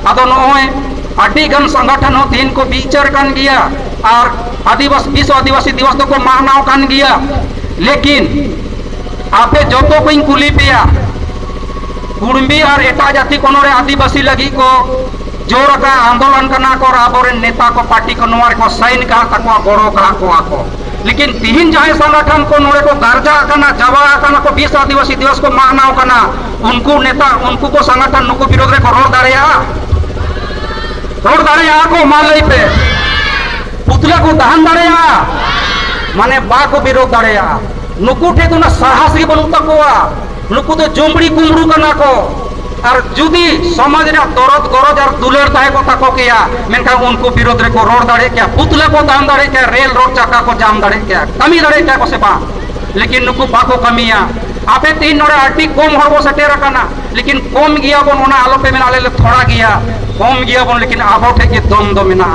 आदो नोय आदि गन संगठन हो तीन को विचार कान गया और आदिवासी विश्व आदिवासी दिवस तो को मानाव कान गया। लेकिन आपे जो तो कोई कुली पेया कुड़मी और एटा जाति को आदिवासी लगी को जोर का आंदोलन करना को आबोरे नेता को पार्टी को नोर को साइन का तको गोड़ो का को लेकिन तीन जहां संगठन को नोरे को गर्जा करना जवा करना को विश्व आदिवासी दिवस को मानाव करना उनको नेता उनको को संगठन नुको विरोध रे को रोड दाड़े को मालई पे पुतला को दहन दाड़े माने बा को विरोध दाड़े नुकु ठे तो साहस के बनू तकोआ नुकु तो जुमड़ी कुमड़ू करना को और जुदी समाज रे दरद गरज और दुलर ताहे को तको किया मेनका उनको विरोध रे को रोड दाड़े क्या पुतला को दहन दाड़े क्या रेल रोड चक्का को जाम दाड़े क्या कमी दाड़े क्या को से बा लेकिन नुकु बाको कमिया आपे तीन नोरे आटी कम हरबो सेटेर करना लेकिन कम गिया बन ओना आलो पे मेना ले थोड़ा गिया कम गिया बन लेकिन आबो ठे के दम दो मेना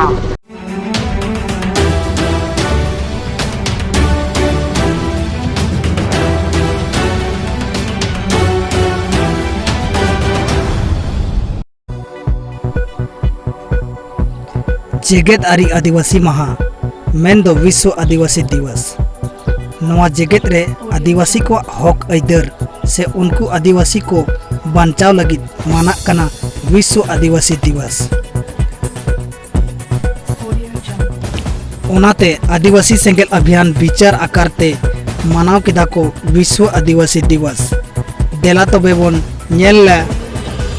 जेगेत आरी आदिवासी महा मेन दो विश्व आदिवासी दिवस नवा जेगेत रे आदिवासी को हक आइदर से उनको आदिवासी को बांचाव लगी माना कना विश्व आदिवासी दिवस ओनाते आदिवासी सेंगेल अभियान विचार आकारते मानाव केदा को विश्व आदिवासी दिवस देला तो बेबन नेल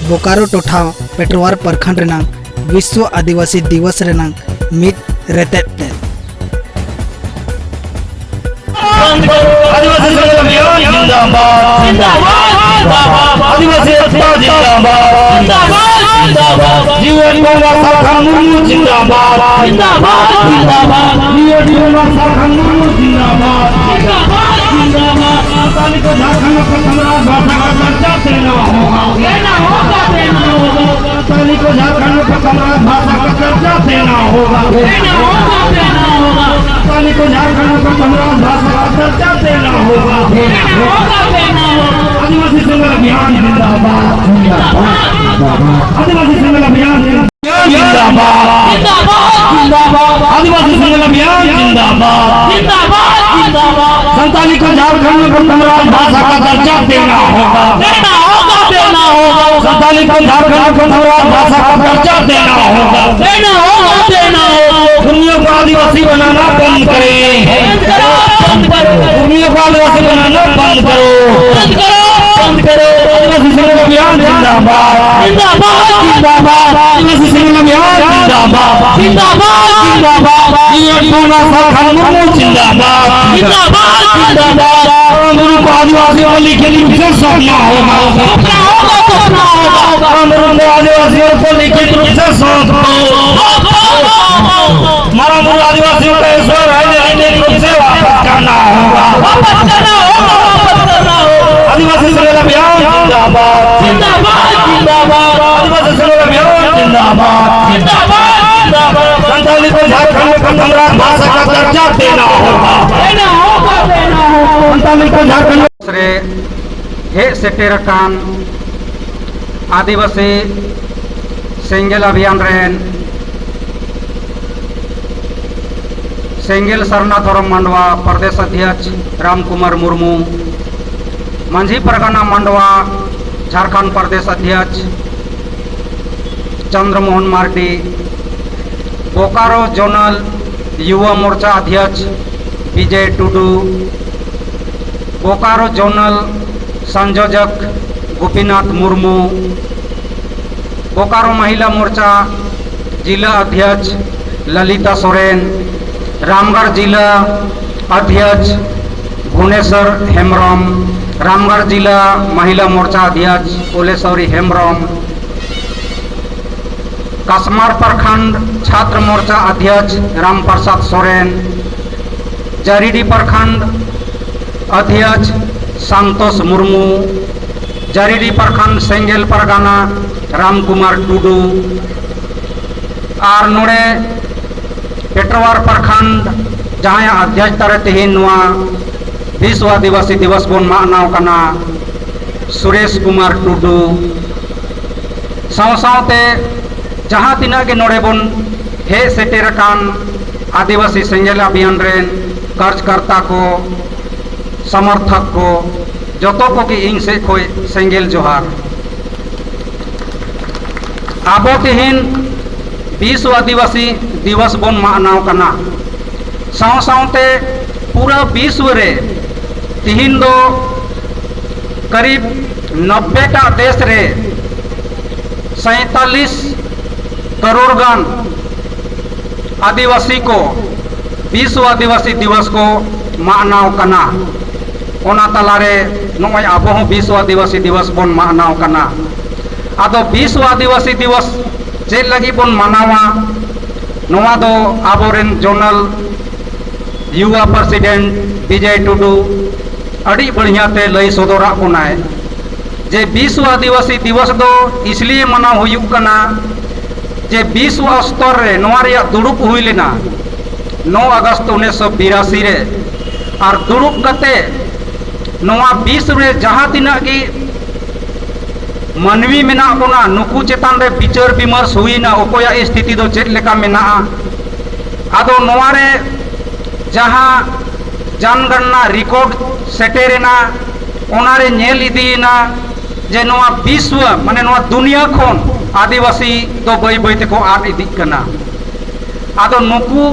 बोकारो टोठा पेटवार प्रखंड रेना विश्व आदिवासी दिवस रेना मित रेतेते आदिवासी जिंदाबाद जिंदाबाद आदिवासी जिंदाबाद जिंदाबाद जीवन गंगा साखा मुर्मू जिंदाबाद जिंदाबाद जिंदाबाद जीवन गंगा साखा मुर्मू जिंदाबाद जिंदाबाद जिंदाबाद साली को झारखंड को सम्राट भाषा का दर्जा देना होगा साली को झारखंड को सम्राट भाषा का दर्जा देना होगा साली को झारखंड को सम्राट भाषा का दर्जा देना होगा आदिवासी संघर्ष अभियान जिंदाबाद आदिवासी संघर्ष अभियान जिंदाबाद जिंदाबाद आदिवासी संघर्ष अभियान जिंदाबाद जिंदाबाद संताली को झारखंड को सम्राट भाषा का दर्जा देना होगा संताली को झारखंड को सम्राट भाषा का दर्जा देना होगा दुनिया को आदिवासी बनाना बंद करें दुनिया को आदिवासी बनाना बंद करो आदिवासी संघर्ष अभियान जिंदाबाद जिंदाबाद आदिवासी संघर्ष अभियान जिंदाबाद जिंदाबाद जीवन गंगा साखा मुर्मू जिंदाबाद जिंदाबाद गुरु को आदिवासियों के लिए विशेष सौंपना होगा आदिवासियों को लिखित रूप से सौंप हमारा मूल आदिवासियों का ईश्वर है रूप से वापस करना होगा आदिवासी संघर्ष अभियान जिंदाबाद जिंदाबाद आदिवासी संघर्ष अभियान जिंदाबाद संताली को झारखंड को सम्राट भाषा का दर्जा देना होगा संताली को झारखंड रे हे सेटेरकान आदिवासी सेंगेल अभियान रेन सेंगेल सरना धरम मांडवा प्रदेश अध्यक्ष राम कुमार मुर्मू मांझी परगना मांडवा झारखंड प्रदेश अध्यक्ष चंद्रमोहन मार्डी बोकारो जोनल युवा मोर्चा अध्यक्ष विजय टुडू बोकारो जोनल संयोजक गोपीनाथ मुर्मू बोकारो महिला मोर्चा जिला अध्यक्ष ललिता सोरेन रामगढ़ जिला अध्यक्ष भुवनेश्वर हेम्ब्रम रामगढ़ जिला महिला मोर्चा अध्यक्ष कोलेश्वरी हेम्ब्रम कासमार प्रखंड छात्र मोर्चा अध्यक्ष रामप्रसाद सोरेन जरीडी प्रखंड अध्यक्ष संतोष मुर्मू जरीडी प्रखंड सेंगेल परगना राम कुमार टुडू और नोड़े पेटवार प्रखंड जहाँ अध्यक्ष तारे तेहन विश्व आदिवासी दिवस बन मानाव कना सुरेश कुमार टुडू सावते जहाँ तीना के नोड़े बन हे सेटेरकान आदिवासी सेंगेल अभियान रेन कार्यकर्ता को समर्थक को जतो को कि इन से खोय सेंगेल जोहार आबो तिहिन विश्व आदिवासी दिवस बन मानाव कना साव सावते पूरा विश्व रे तिहिन दो करीब 90टा देश रे 47 करोड़ गान आदिवासी को विश्व आदिवासी दिवस को मानाव कना ओना तलारे नोय आबो हो विश्व आदिवासी दिवस बन मानाव कना आदो विश्व आदिवासी दिवस जे लगी बन मानावा नोवा दो आबोरेन जोनल युवा प्रेसिडेंट विजय टुडू अड़ी बढ़िया ते लई सदरा कोनाय जे विश्व आदिवासी दिवस दो इसलिए मनाव हुयुक कना जे विश्व स्तर रे नोवा रिया दुड़ुप हुई लेना 9 अगस्त 1982 रे और दुड़ुप कते नोवा विश्व रे जहाँ तिना की मानवी मेना बोना नुकु चेतान रे विचार विमर्श हुईना ओकोया स्थिति दो चेक लेका मेना आदो नोवा रे जहाँ जनगणना रिकॉर्ड सेटेरेना ओनारे नेल इदीना जे नोवा विश्व माने नोवा दुनिया खोन आदिवासी दो बई बई ते को आद इदी कना आदो नुकु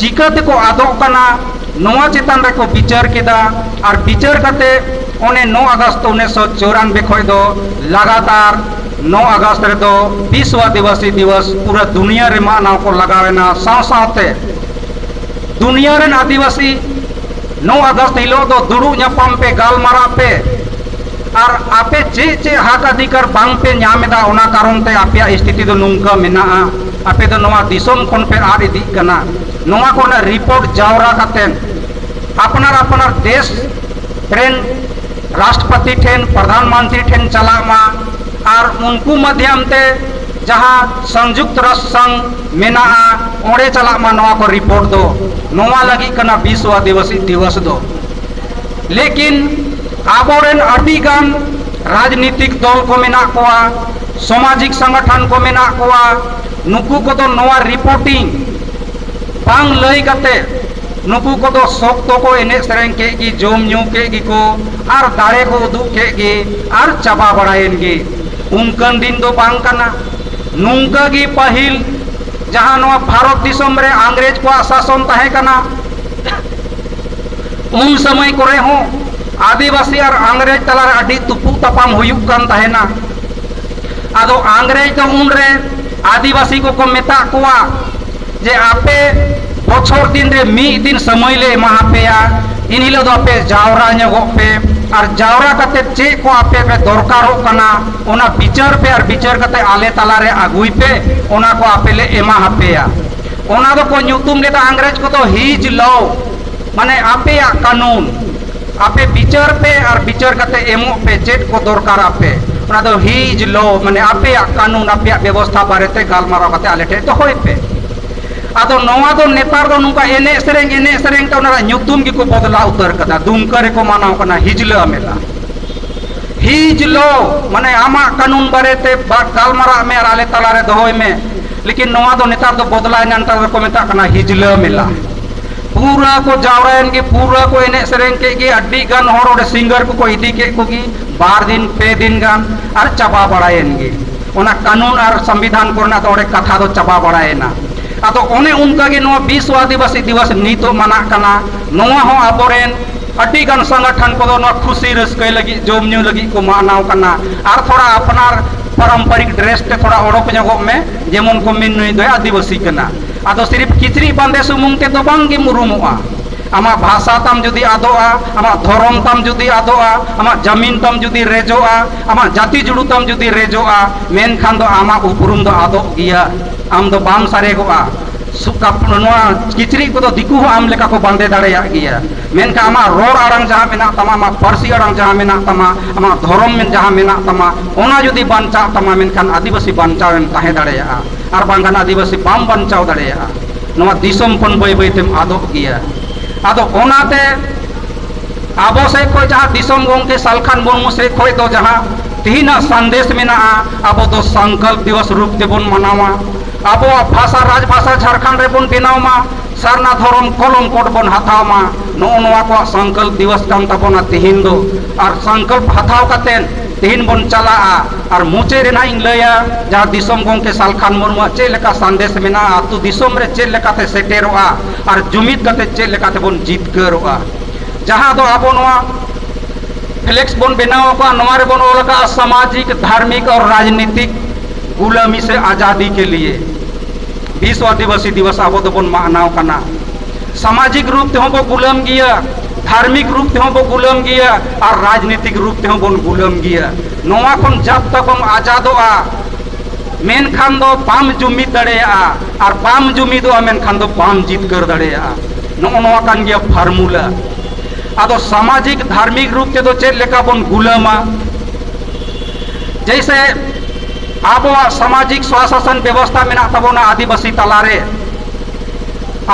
चिका ते को आदो कना नोवा चेतान रे को विचार केदा और विचार करते ओने 9 अगस्त 1994 खय दो लगातार 9 अगस्त रे दो विश्व आदिवासी दिवस पूरा दुनिया रे मानाव को लगावेना साव सावते दुनिया रे आदिवासी 9 अगस्त हिलो दो दुड़ू ᱧᱟᱯᱟᱢ पे गालमारा पे और आपे चे चे हक अधिकार बांग पे ᱧᱟᱢᱮᱫᱟ ओना कारण ते आपे स्थिति दो नुंका मेना आपे दो नोवा दिसोम कोन पे आर इदी कना नोवा कोना रिपोर्ट जावरा कातेन अपनार अपनार देश ट्रेन राष्ट्रपति ठेन प्रधानमंत्री ठेन चलामा और उनको माध्यम ते जहाँ संयुक्त राष्ट्र संघ मेना ओड़े चलामा नोवा को रिपोर्ट दो नोवा लगी कना विश्व आदिवासी दिवस दो लेकिन आबोरेन अडिगान राजनीतिक दल को मेना कोआ सामाजिक संगठन को मेना कोआ नुकु को तो नोवा रिपोर्टिंग बांग लई कते नुकु को तो सोक्तो को एने सेरेंग के की जोम न्यू के की को और दाड़े को उदुक के की और चाबा बड़ाएन की उनकन दिन दो बांग कना नुंका की पहिल जहाँ नोवा भारत दिसोम रे अंग्रेज को शासन तहे कना उन समय करे हो आदिवासी और अंग्रेज तलार अडी तुपु तपाम हुयुक कान तहेना आदो अंग्रेज तो उन रे आदिवासी को मेता कोआ जे आपे बछर दिन रे मी दिन समय ले महापेया इन हिलो दो आपे जावरा ᱧᱚᱜᱚ पे और जावरा कते चे को आपे पे दरकारो कना ओना विचार पे और विचार कते आले तलारे आगुई पे ओना को आपे ले एमा हापेया ओना दो को ᱧᱩᱛᱩᱢ लेता अंग्रेज को तो हिज लॉ माने आपे या कानून आपे विचार पे और विचार कते एमो पे चेट को दरकार आपे ओना दो हिज लॉ माने आपे या कानून आपे व्यवस्था बारेते गालमाराव कते आले ठे तो होय पे आदो नोवा दो नेतार दो नुका एने सेरेंग तो ओना ᱧᱩᱛᱩᱢ गी को बदला उतर कदा दुमका रे को मानाव कना हिजला मेला हिजलो माने आमा कानून बारेते गालमारा में और आले तला रे दोहोय में लेकिन नोवा दो नेतार दो बदला नंतर को मेता कना हिजला मेला पूरा को जावरायन के पूरा को एने सेरेंग के अड्डी गान हर ओडे सिंगर को इदी के को की 2 दिन 2 दिन गान और चाबा बड़ायन गे ओना कानून और संविधान कोना तो ओडे कथा दो चाबा बड़ायना आदो ओने उनका के नोवा विश्व आदिवासी दिवस नीतो मना कना नोवा हो आबोरेन अड्डी गान संगठन को दो खुशी रस्कय लगी जोम न्यू लगी को मानाव कना और थोड़ा अपनार पारंपरिक ड्रेस ते थोड़ा ओडोक ᱧᱚᱜᱚᱜ में जेमन को मिन नुई दो आदिवासी कना आदो सिर्फ किचरी बांधे सुमुंग ते दो बांग गे मुरुमुआ आमा भाषा तम जुदी आदोआ आमा धर्म तम जुदी आदोआ आमा जमीन तम जुदी रेजोआ आमा जाति जुड़ू तम जुदी रेजोआ मेन खान दो आमा उपरुम दो आदो गिया आम दो बाम सारेगोआ किचरी को तो दिकू आम लेका को बांधे दाड़ेया गिया मेनका आमा रोड आड़ांग जहाँ मेना तमा आमा पारसी आड़ांग जहाँ मेना तमा आमा धर्म में जहाँ मेना तमा ओना जुदी बांचा तमा मेनखान आदिवासी बांचावेन ताहे दाड़ेया और बांगान आदिवासी बाम बांचाव दाड़ेया नोवा दिसोम पन बई बई तेम आदो गिया आदो ओनाते आबो से को जहाँ दिसोम गोंके सालखान मुर्मू से खोय दो जहाँ तिहिना संदेश मेना आबो दो संकल्प दिवस रूप तेबन मनावा अब भाषा राजभाषा झारखंड रे बन बेनाव मा सारना धर्म कलम कोड बन हथाव मा नोआ को संकल्प दिवस कान तबोना तिहिन दो और संकल्प हथाव कातेन तिहिन बन चला और मुचे रे ना इन लया जहाँ दिसम गोंके सालखान मुर्मु चे लेका संदेश मेना आतु दिसम रे चे लेकाते सेटेरोआ और जुमिद काते चे लेकाते बन जितकरोआ जहाँ दो आबो नोआ फ्लेक्स बन बेनाव को नोआ रे बन ओलका सामाजिक धार्मिक और राजनीतिक गुलामी से आज़ादी के लिए विश्व आदिवासी दिवस आबो तो बन मानाव कना सामाजिक रूप ते बो गुलाम गिया धार्मिक रूप ते बो गुलाम गिया और राजनीतिक रूप ते बन गुलाम गिया नोआ खन जब तक हम आजादोआ मेन खान दो बाम जुमिद दड़ेया और बाम जुमिदोआ मेन खान दो बाम जीत कर दड़ेया नोआ कान गिया फार्मूला आदो सामाजिक धार्मिक रूप ते दो चेक लेका बन गुलामा जैसे अब सामाजिक स्वशासन व्यवस्था में तबोना आदिवासी तलारे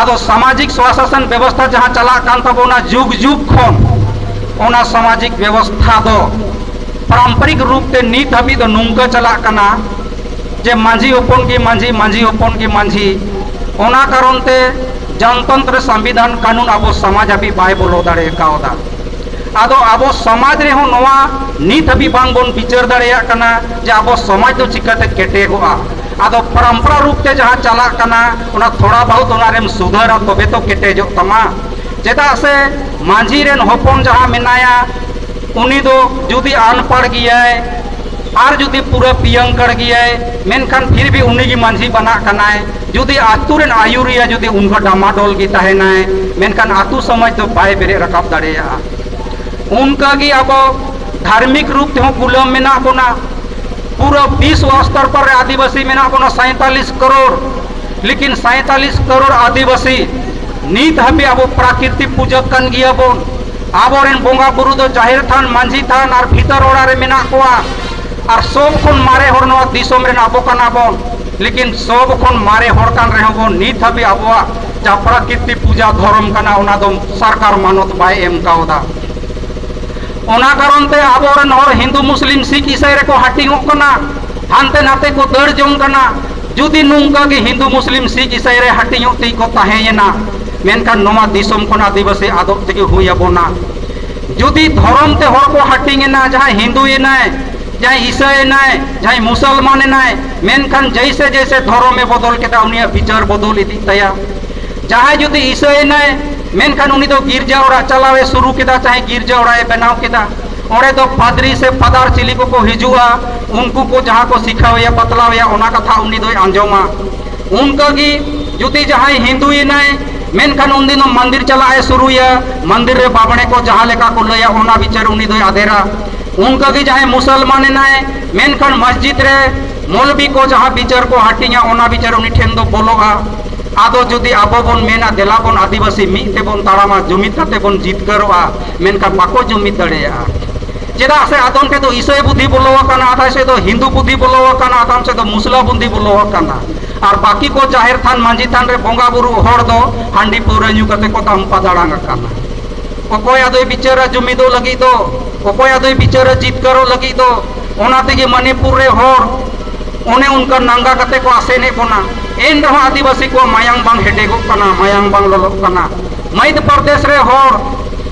आदो सामाजिक स्वशासन व्यवस्था जहाँ चला कान तबोना जुग जुग खन ओना सामाजिक व्यवस्था दो पारंपरिक रूप ते नीत हबी दो नुंका चला कना जे मांझी ओपन की मांझी मांझी ओपन की मांझी ओना कारण ते जनतंत्र संविधान कानून अब समाज अभी बाय बोलो दाड़े कावदा आदो आबो समाज रे हो नोआ नीत हबी बांग बोन विचार दाड़ेया कना जे आबो समाज दो चिकाते केटेगोआ आदो परंपरा रूप ते जहाँ चला कना ओना थोड़ा बहुत ओना रेम सुधार तबे तो केटेजो तमा चेदा से मांझी रेन होपन जहाँ मेनाया उनी दो जुदी अनपढ़ गियाय और जुदी पूरा पियंकर गियाय मेनखान फिर भी उनी की मांझी बना कनाय जुदी आतु रेन आयुरिया जुदी उनका डामाडोल की तहेनाय मेनखान आतु समाज तो बाय बेरे रकाब दाड़ेया उनका की अब धार्मिक रूप ते गुलाम मेना बोना पूरा विश्व स्तर पर आदिवासी मेना बोना 47 करोड़ लेकिन 47 करोड़ आदिवासी नीत हबी अब प्राकृतिक पूजक कन गिया बोन आबो रेन बोंगा बुरु दो जाहिर थान मांझी थान और भीतर ओड़ा रे मेना कोआ और सब खन मारे हर नवा दिसोम रेन आबो कना बोन लेकिन सब खन मारे हर कान रे बोन नीत हबी आबोआ जा प्राकृतिक पूजा धर्म कना ओना दो सरकार मानत बाय एम कावदा ओना कारण ते आबोरन हर हिंदू मुस्लिम सिख ईसाई रे को हाटिंग कना हानते नाते को दड़ जोंग कना जुदी नुंका के हिंदू मुस्लिम सिख ईसाई रे हाटिंग ती को ताहेयना मेनखान नोमा दिसम खन आदिवासी आदत तेगे हुई आबोना जुदी धर्म ते हर को हाटिंग ना जहाँ हिंदू नाय जहाँ ईसाई नाय जहाँ मुसलमान नाय मेनखान जैसे जैसे धर्म में बदल केदा उनिया विचार बदल इदी तया जहाँ जुदी ईसाई नाय मेनखान उनी दो गिरजा ओड़ा चलावे शुरू केदा चाहे गिरजा ओड़ा बनाव केदा ओड़े दो पादरी से पदार चिली को हिजुआ उनको को जहाँ को सिखावे बतलावे ओना कथा उनी दो आंजोमा उनका की जुदी जहाँ हिंदू नाय मेनखान उन दिन मंदिर चलाए शुरूया मंदिर रे बाबणे को जहाँ लेका को लया ओना विचार उनी दो आधेरा उनका की जहाँ मुसलमान नाय मेनखान मस्जिद रे मौलवी को जहाँ विचार को हाटिया ओना विचार उनी ठेन दो बोलोगा आदो जुदी आबो बन मेना देला बन आदिवासी मीते बन तारामा जुमिद काते बन जितकरोआ मेनखान बाको जुमिद दड़ेया चेदा से आदम के तो ईसाई बुद्धि बोलो काना आधा से तो हिंदू बुद्धि बोलो काना आदम से तो मुसला बुद्धि बोलो काना और बाकी को जाहिर थान मांझी थान रे बोंगा बुरु हर दो हांडी पौरा न्यू काते को ताम पादाड़ांग काना ओकोय आदो बिचारा जुमिदो लगी दो ओकोय आदो बिचारा जितकरो लगी दो ओना तेगे मणिपुर रे हर ओने उनका नांगा कते को आसे ने बोना एन रहो आदिवासी को मायांग बांग हेडेगो कना मायांग बांग ललो कना मध्य प्रदेश रे हर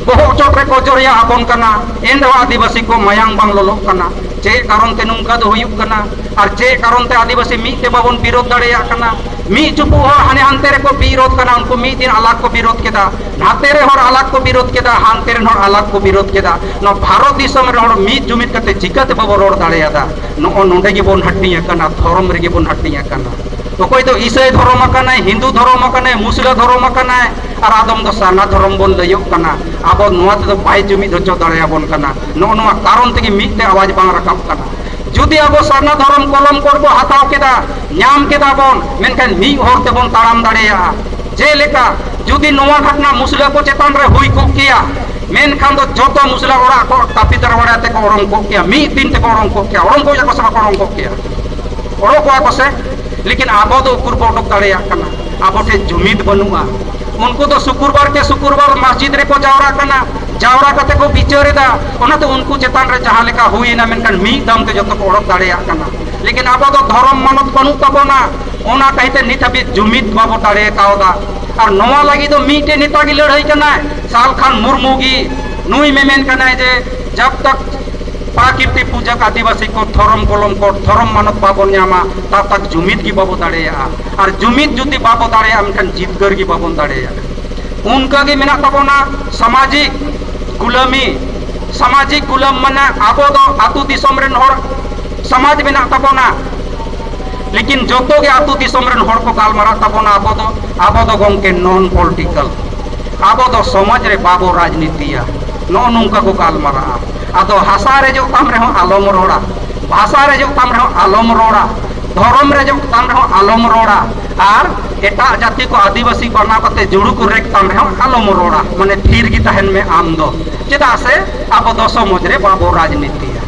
बहु चोट रे को जोरिया आबोन कना एन रहो आदिवासी को मायांग बांग ललो कना चे कारण ते नुंका दो हुयुक कना और चे कारण ते आदिवासी मी ते बाबन विरोध दड़ेया कना मी चुपु हर हाने हानते रे को विरोध कना उनको मी दिन अलग को विरोध केदा नाते रे हर अलग को विरोध केदा हानते रे हर अलग को विरोध केदा न भारत दिसम रे हर मी जुमिद कते चिकाते बाबो रोड दड़ेया दा न नोंडे गे बोन हटिया कना धर्म रे गे बोन हटिया कना ओकोय तो ईसाई धर्म कना हिंदू धर्म कना मुस्लिम धर्म कना और आदम दो साना धर्म बोन लयो कना आबो नोआ ते बाय जुमिद होचो दड़ेया बोन कना नोआ कारण तेगे मीते आवाज बांग रकाब कना जुदी आबो साना धर्म कलम करबो हताव केदा न्याम केदा बोन मेनखान मी हर ते बोन ताड़ाम दड़ेया जे लेका जुदी नोआ घटना मुस्लिम को चेतन रे हुई को किया मेनखान दो जोतो मुस्लिम ओड़ा को तापी दरवाड़ा ते को ओरम को किया मी दिन ते को ओरम को किया ओरम को या को सा को ओरम को किया ओरो को से लेकिन आबो दो उकुर को उडक दड़ेया कना आबो ठे जुमिद बनुआ उनको तो शुक्रवार के शुक्रवार मस्जिद रे को जावरा कना जावरा कते को बिचारेदा ओना तो उनको चेतन रे जहाँ लेका हुई ना मेनखान मी दम ते जतो को ओडक दड़ेया कना लेकिन आबो दो धर्म मानत बनु तबोना ओना कहते नित हाबी जुमिद बाबो दाड़े कावदा और नवा लगी तो मीटे नेता की लड़ाई करना है सालखान मुर्मू की नुई में मेन करना है जे जब तक प्राकृति पूजक आदिवासी को धर्म कलम को धर्म मानत बाबन नामा तब तक जुमिद की बाबो दाड़े और जुमिद जुदी बाबो दाड़े मेनखान जितगर की बाबन दाड़े उनका गे मेना तबोना सामाजिक गुलाम माने आबो दो आतु दिसम रेन हर समाज मेना तबोना लेकिन जोतो गे आतु दिसम रेन हर को गालमारा तबोना आबो दो गंके नॉन पॉलिटिकल आबो दो समाज रे बाबो राजनीतिया नो नुंका को गालमारा आदो हासा रे जो ताम रे आलम रोड़ा भाषा रे जो ताम रे आलम रोड़ा धर्म रे जो ताम रे आलम रोड़ा और एटा जाति को आदिवासी बना करते जुड़ू को रेक ताम रे आलम रोड़ा माने थीर की तहन में आम दो चेदा से आबो दो समाज रे बाबो राजनीतिया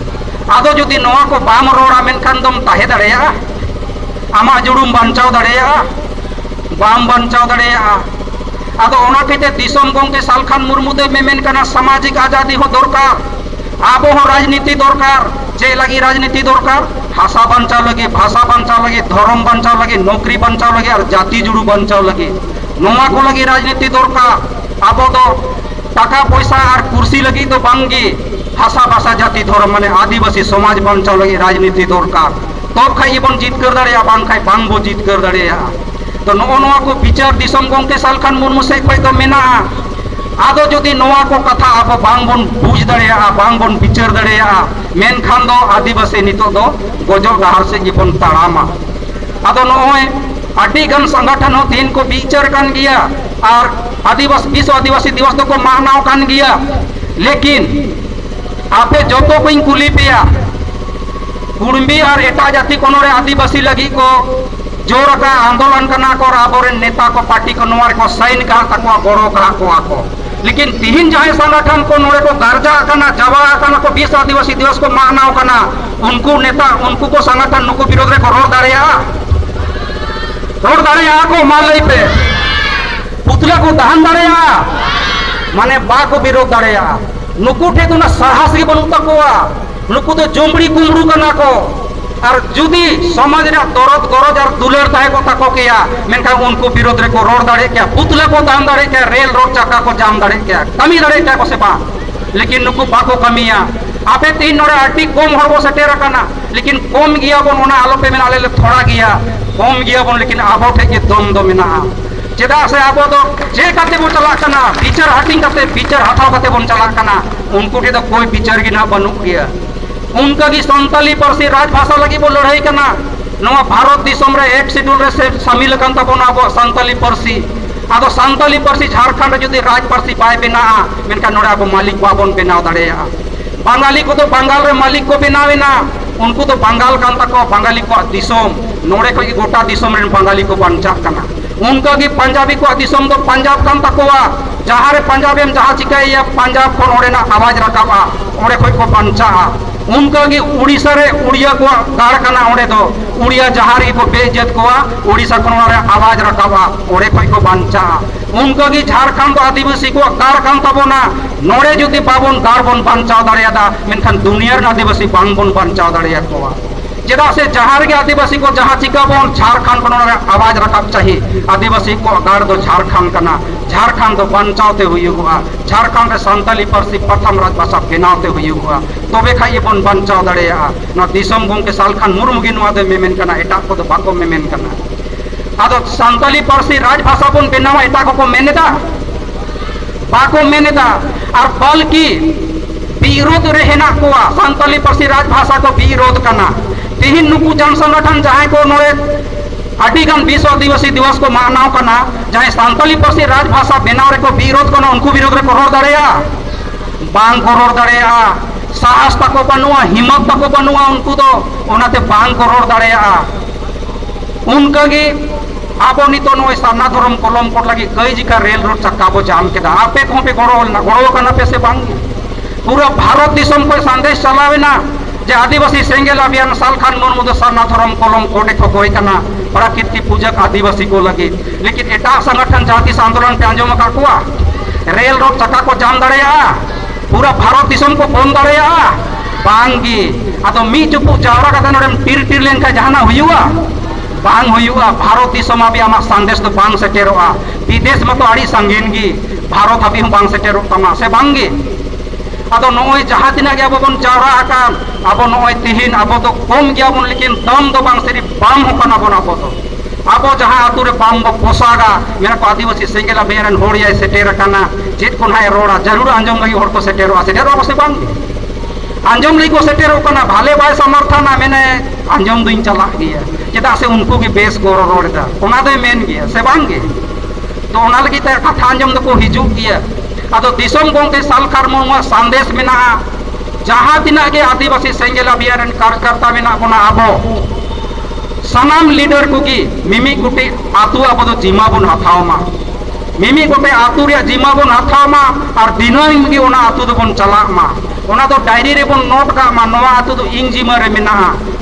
आदो जुदी नोआ को बाम रोड़ा मेनखान दम ताहे दाड़ेया आमा जुड़ुम बांचाव दाड़ेया बाम बांचाव दाड़ेया आदो ओना केते दिसम गंके सालखान मुर्मू दे मेमेन कना सामाजिक आजादी हो दरकार आबो हो राजनीति दरकार जे लगी राजनीति दरकार भाषा बांचाव लगे भाषा बांचाव लगे धर्म बांचाव लगे नौकरी बांचाव लगे और जाति जुड़ू बांचाव लगे नोआ को लगी राजनीति दरकार आबो दो टाका पैसा और कुर्सी लगी तो बांगे भाषा भाषा जाति धर्म माने आदिवासी समाज बांचाव लगे राजनीति दरकार तब खाई बन जीत कर दाड़ेया बांग खाई बांग बो जीत कर दाड़ेया तो नोआ को विचार दिसम गंके सालखान मुर्मू से कोई तो मेना आदो जदि नोआ को कथा अब बांग बन बुझ दाड़ेया बांग बन विचार दाड़ेया मेन खान दो आदिवासी नितो दो गजो डाहर से जीवन ताड़ामा आदो नोए आदि गन संगठन हो दिन को विचार कान गया और आदिवासी विश्व आदिवासी दिवस तो को मानाव कान गया लेकिन आपे जोतो को कुली पेया कुड़मी और एटा जाति को आदिवासी लगी को जोर का आंदोलन करना को आबोरे नेता को पार्टी को नोर को साइन कहा तक गड़ो कहा को लेकिन तीन जहां संगठन को नोरे को गार्जा करना जवा करना को विश्व आदिवासी दिवस को मानाव करना उनको नेता उनको को संगठन नुको विरोध रे को रोड दाड़ेया को मान लई पे पुतला को दहन दाड़ेया माने बा को विरोध दाड़ेया नुको ठे तो ना साहस के बनू तकोआ नुको तो जोमड़ी कुमड़ू करना को और जुदी समाज रे दरद गरज और दुलर ताहे को तको किया मेनका उनको विरोध रे को रोड दाड़े क्या पुतला को दाम दाड़े क्या रेल रोड चक्का को जाम दाड़े क्या कमी दाड़े क्या को से बा लेकिन नुको बाको कमिया आपे तीन नोरे आटी कम हरबो सेटेर करना लेकिन कम गिया बन ओना आलो पे मेना ले थोड़ा गिया कम गिया बन लेकिन आबो ठे के दम दो मेना चेदा से आबो दो जे काते बो चला कना विचार हाटिंग काते विचार हाथाव काते बन चला कना उनको ठे तो कोई विचार gi ना बनू गया उनका की संताली परसी राजभाषा लगी वो लड़ाई करना नवा भारत दिसम रे एक शेड्यूल रे से शामिल कान तबोना आबो संताली परसी आदो संताली परसी झारखंड जुदी राज परसी पाए बिना मेनका नोड़ा आबो मालिक बाबन बेनाव दाड़ेया बंगाली को तो बंगाल रे मालिक को बेनावे ना उनको तो बंगाल कान तको बंगाली को दिसम नोड़े को गोटा दिसम रे बंगाली को बंचा करना उनका की पंजाबी को दिसम तो पंजाब कान तकोआ जहां रे पंजाबी में जहां चिकाइया पंजाब को नोड़े ना आवाज रकाबा ओड़े को बंचा उनका की उड़ीसा रे उड़िया को गाड़ करना ओड़े दो उड़िया जहारी को बेइज्जत को उड़ीसा को आवाज रकाबा ओड़े को बंचा उनका की झारखंड आदिवासी को गाड़ कान तबोना नोड़े जुदी बाबन गाड़ बन बंचाव दाड़ेया मेनखान दुनिया आदिवासी बांग बन बंचाव दाड़ेया को चेदा से जहां गे आदिवासी को जहां चिका बन झारखंड को आवाज रकाब चाहिए आदिवासी को गाड़ दो झारखंड करना झारखंड दो बंचावते हुआ झारखंड रे संताली परसी प्रथम राजभाषा बनावते हुआ तबे खाई बन बंचाव दाड़ेया न दिसम गंके सालखान मुर्मू गी नोआ दे मेमेन करना एटा को तो बाको मेमेन करना आदो संताली परसी राजभाषा बन बनावा एटा को मेनेदा बाको मेनेदा और बल्कि विरोध रे हेना कोआ संताली परसी राजभाषा को विरोध करना तीन नुकु जन संगठन जहां को नोए आदिगन विश्व आदिवासी दिवस को मानाव करना जहां संताली परसी राजभाषा बनाव रे को विरोध करना उनको विरोध रे को रोड दाड़ेया बांग को रोड दाड़ेया साहस तको बनुआ हिम्मत तको बनुआ उनको तो ओनाते बांग को रोड दाड़ेया उनका गे आबो नितो नोए सामना धर्म कलम कोट लगी कई जिका रेल रोड चक्का बो जाम केदा आपे को पे गड़ो करना पे से बांग पूरा भारत दिसम को संदेश चलावे ना जे आदिवासी सेंगेल अभियान सालखान मुर्मू दो सामना धर्म कलम कोटे को कोई करना प्राकृतिक पूजक आदिवासी को लगे लेकिन एटा संगठन जाति आंदोलन पे अंजम का कुआ रेल रोड चक्का को जाम दाड़ेया पूरा भारत दिसम को बंद दाड़ेया बांगी आदो मी चुपू जावरा का टीर टीर लेन का जहाना हुआ बांग हुआ भारत दिसम हाबी आमा संदेश तो बांग सेटेरोआ विदेश मतो आड़ी संगीन गी भारत हाबी हम बांग सेटेरो तमा से बांगे आदो नोय जहां तिना गे अब बन जावरा आकान अब नोय तिहिन अब तो कम गया बन लेकिन दम दो बांग सिर्फ बाम हो कना बन अब तो अब जहां आतु रे बाम बो पोसागा मेरा को आदिवासी सेंगेला बेरन होड़िया सेटेर काना चेत कोन हाय रोड़ा जरूर अंजम लगी हर को सेटेरो से बांगे अंजम लगी को सेटेरो कना भाले बाय समर्थना मेने अंजम दुइन चला गया चेदा से उनको के बेस गोरो रोड़दा ओना दे मेन गया से बांगे तो ओना लगी ते कथा अंजम दो को हिजु गया आदो दिसम गोंते सालखार मोमा संदेश मेना जहां तिना के आदिवासी सेंगेला बियारन कार्यकर्ता मेना बना आबो सनाम लीडर को की मिमी गुटे आतु अब तो जिमा बन हथावमा मिमी गोटे आतु रे जिमा बन हथावमा और दिनम गे ओना आतु दो बन चलामा ओना तो डायरी रे बन नोट का मा नवा आतु दो इंग जिमा रे मेना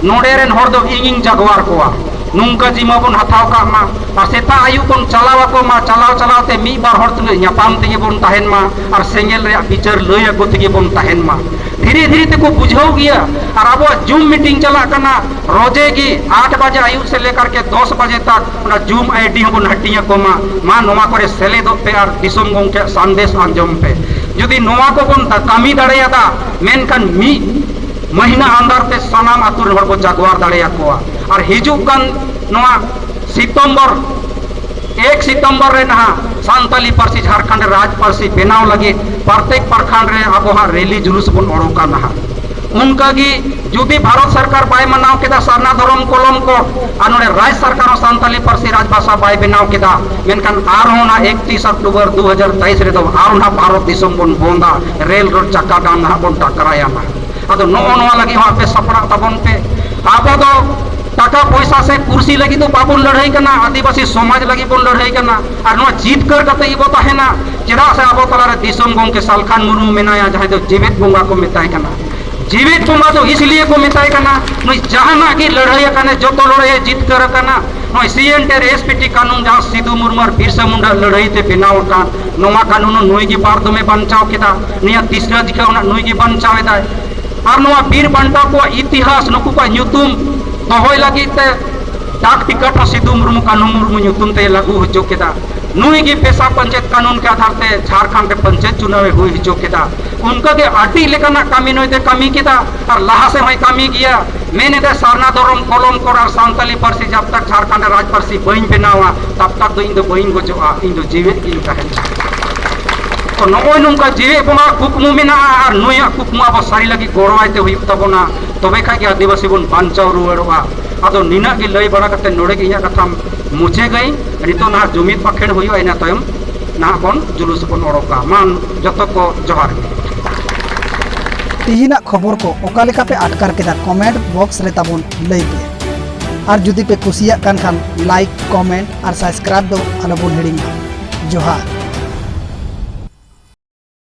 नोडे रेन हर दो इंग जगवार कोआ नुंका जिमा बन हथाव का मा और सेता आयु बन चलावा को मा चलाव ते मी बार हर तुले न्यापाम ते बन ताहेन मा और सेंगेल रे पिक्चर लय को ते बन ताहेन मा धीरे धीरे ते को बुझाव गया और अब जूम मीटिंग चला करना रोजे की 8 बजे आयु से लेकर के 10 बजे तक जूम आईडी बन हटिया को मा नोमा करे सेलेदो पे और दिसम गोंके संदेश अंजम पे यदि नोवा को बन कमी दाड़ेयादा मेनकान मी महीना अंदर ते सनाम आतुर हर को जागवार दाड़ेया कोआ और हिजुकान नोवा सितंबर 1 सितंबर रे नहा सांताली पार्सी झारखंड राज पार्सी बेनाव लगे प्रत्येक प्रखंड रे अब रैली जुलूस बन ओड़ोका नहा उनका की जुदी भारत सरकार बाय मनाव केदा सरना धर्म कलम को आनोडे राज्य सरकार सांताली पार्सी राजभाषा बाय बेनाव केदा मेनकान आरोना 31 अक्टूबर 2023 रे दो आरोना भारत दिसम बन बोंदा रेल रोड चक्का गाम ना बन टकराया ना अदो नो नोवा लगी वहां पे सपड़ा तबन पे आबो दो टाका पैसा से कुर्सी लगी तो बाबुन लड़ाई करना आदिवासी समाज लगी बोन लड़ाई करना और नो जीत कर कते इबो ताहेना चेदा से आबो तला रे दिसम गोंके सालखान मुर्मू मेनाया जहां तो जीवित बोंगा को मेताय करना जीवित बोंगा तो इसलिए को मेताय करना नुई जहाना की लड़ाई करने जो तो लड़ाई जीत कर करना नुई सीएनटी एसपीटी कानून जहां सिद्धू मुर्मू और बिरसा मुंडा लड़ाई ते बेनाव का नोमा कानून नुई की बार दमे बंचाव केदा निया तीसरा जिका नुई की बंचाव एदा और नोआ बीर बंटा को इतिहास नुकु को न्युतुम दोहय लगी ते डाक टिकट सिद्धू मुर्मू कानून मुर्मू न्युतुम ते लागू हजो केदा नुई की पेशा पंचायत कानून के आधार ते झारखंड के पंचायत चुनाव हुई हजो केदा उनका के आटी लेकना कामी नय ते कामी केदा और लहा से होय कामी गया मैंने दे सरना धर्म कलम कर और सांताली पार्सी जब तक झारखंड राज पार्सी बइन बनावा तब तक तो इन दो बइन गजोआ इन दो जीवित इन तहन तो नोय नुंका जीवे बोना कुकमु मेना और नुया कुकमु अब सारी लगी गोरवाइते हुई तबना तबे खा के आदिवासी बन बांचाव रुवाड़ोआ आदो निना की लय बड़ा करते नोड़े की इया कथा मुझे गई नितो ना जुमित पखेण हुई इना तयम ना बन जुलूस बन ओड़ोका मान जतो को जोहार तिहिना खबर को ओका लेका पे आटकार केदा कमेंट बॉक्स रे ताबन लई पे और जुदी पे कुसिया कान खान लाइक कमेंट और सब्सक्राइब दो आलोबन हिड़िंगा जोहार।